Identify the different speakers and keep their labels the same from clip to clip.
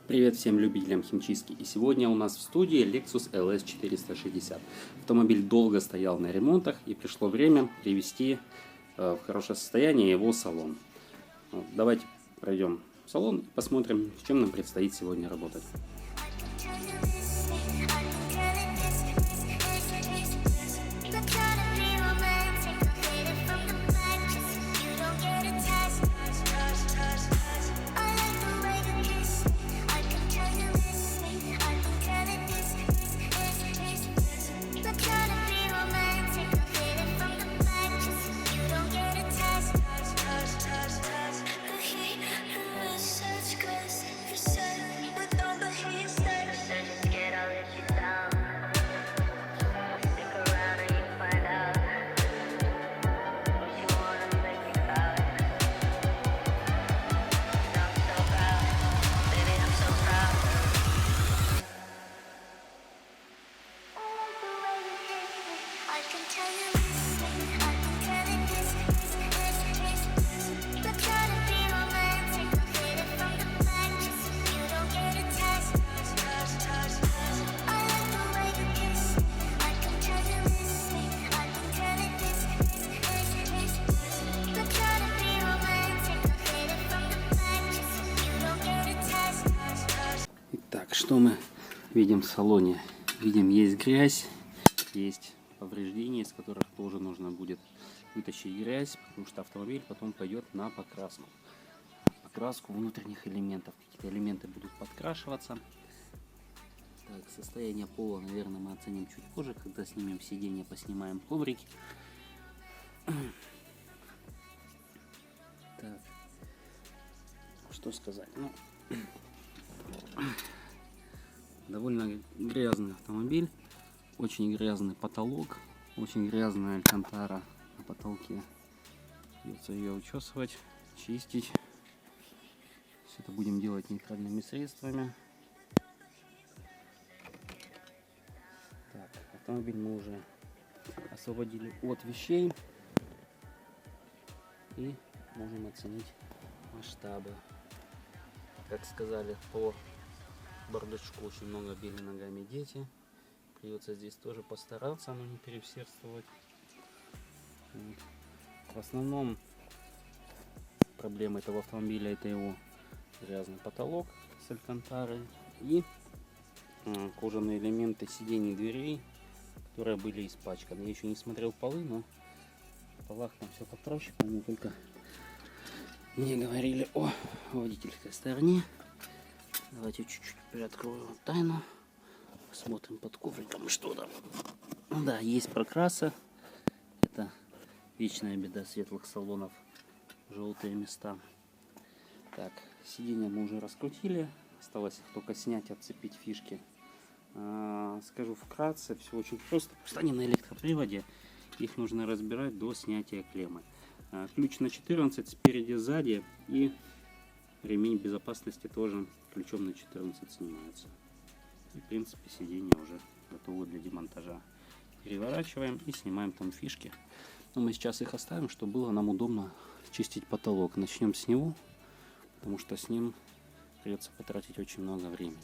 Speaker 1: Привет всем любителям химчистки. И сегодня у нас в студии LEXUS LS 460. Автомобиль долго стоял на ремонтах и пришло время привести в хорошее состояние его салон. Давайте пройдем в салон и посмотрим, с чем нам предстоит сегодня работать. Итак, что мы видим в салоне? Видим, есть грязь, есть повреждения, из которых тоже нужно будет вытащить грязь, потому что автомобиль потом пойдет на покраску. Покраску внутренних элементов. Какие-то элементы будут подкрашиваться. Так, состояние пола, наверное, мы оценим чуть позже, когда снимем сиденье, поснимаем коврики. Так, что сказать? Ну, довольно грязный автомобиль, очень грязный потолок, очень грязная алькантара на потолке. Придется ее учесывать, чистить. Все это будем делать нейтральными средствами. Так, автомобиль мы уже освободили от вещей и можем оценить масштабы. Как сказали, по бардачку очень много били ногами дети. Придется здесь тоже постараться, но не переусердствовать. В основном проблема этого автомобиля — это его грязный потолок с алькантарой и кожаные элементы сидений дверей, которые были испачканы. Я еще не смотрел полы, но в полах там все попроще, по-моему, только мне говорили о водительской стороне. Давайте чуть-чуть приоткрою тайну. Посмотрим под ковриком, что там. Ну да, есть прокраса. Это вечная беда светлых салонов. Желтые места. Так, сиденья мы уже раскрутили. Осталось только снять, отцепить фишки. Скажу вкратце, все очень просто. Просто они на электроприводе. Их нужно разбирать до снятия клеммы. Ключ на 14 спереди, сзади, и ремень безопасности тоже ключом на 14 снимается. И, в принципе, сиденья уже готовы для демонтажа. Переворачиваем и снимаем там фишки. Но мы сейчас их оставим, чтобы было нам удобно чистить потолок. Начнем с него, потому что с ним придется потратить очень много времени.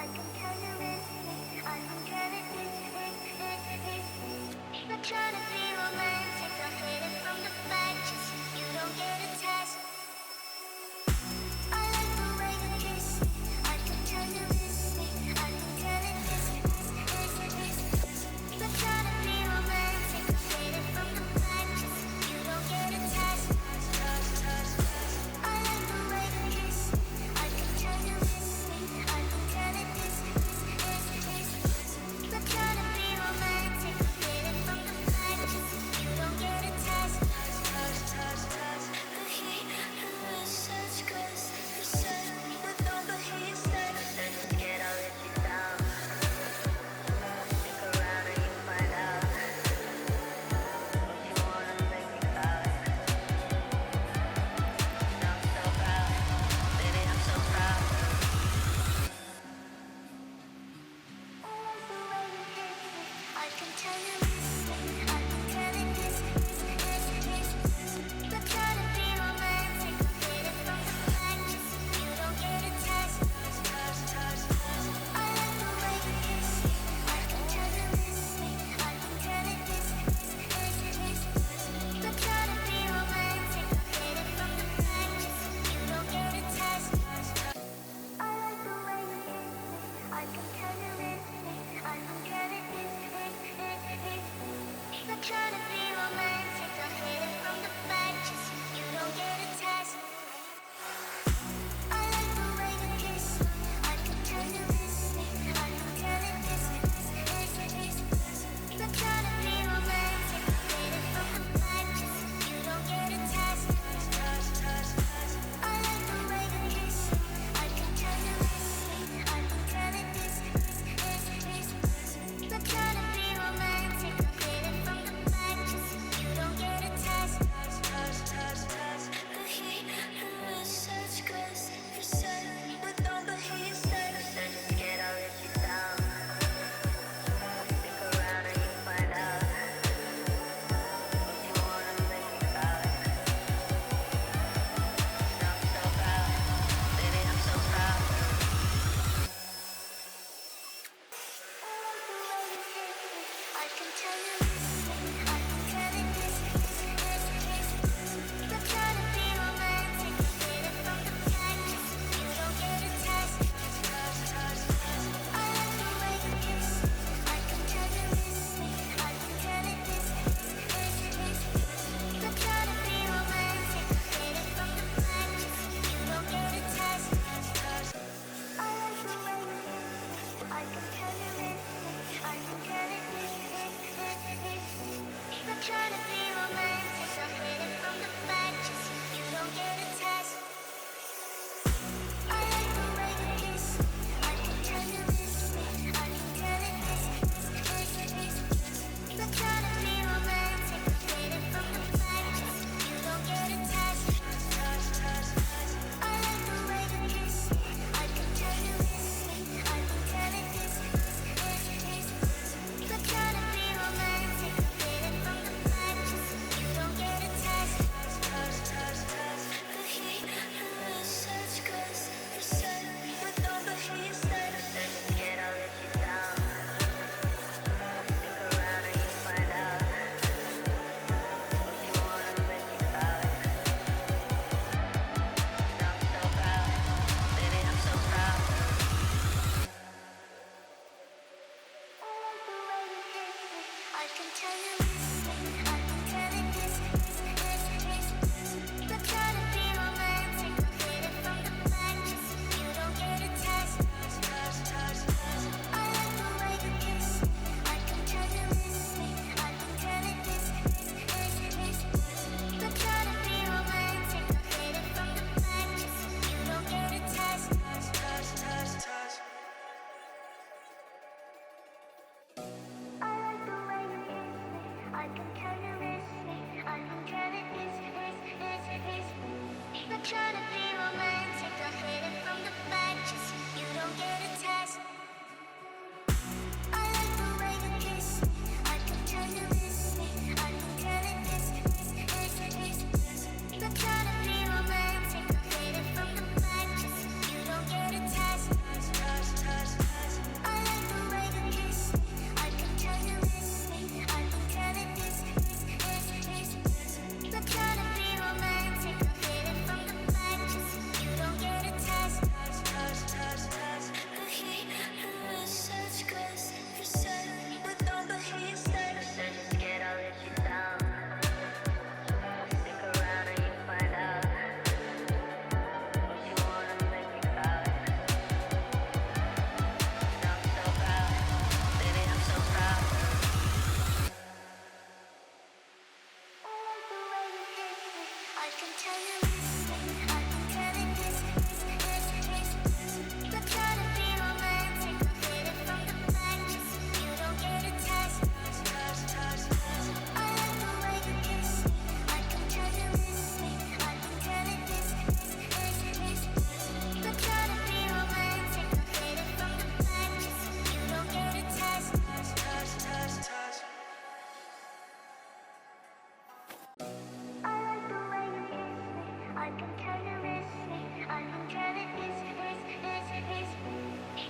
Speaker 2: I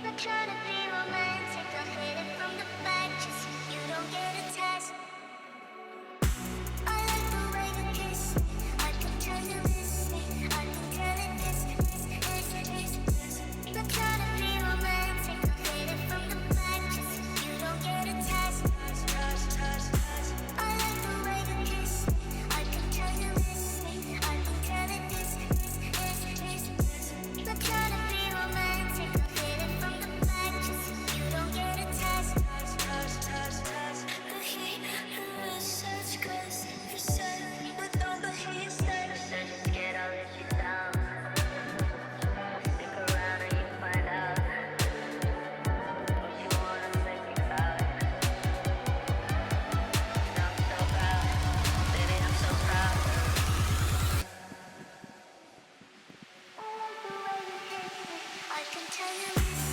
Speaker 2: Not trying to be romantic, I'll hit it from the back just so you don't get attached. I like the way you kiss me, I can tell you this, I can tell it this. Not trying to be romantic, I'll hit it from the back just so you don't get attached. I like the way you kiss me, I can tell you this, I can tell it this. Not trying to be romantic, I'll hit it from the back just so you don't get attached. The heat is such cause you're sad with all the heat starts. Just scared I'll let you down. Stick around and you find out. What you wanna make me proud. I'm so proud, baby, I'm so proud. I can tell you this.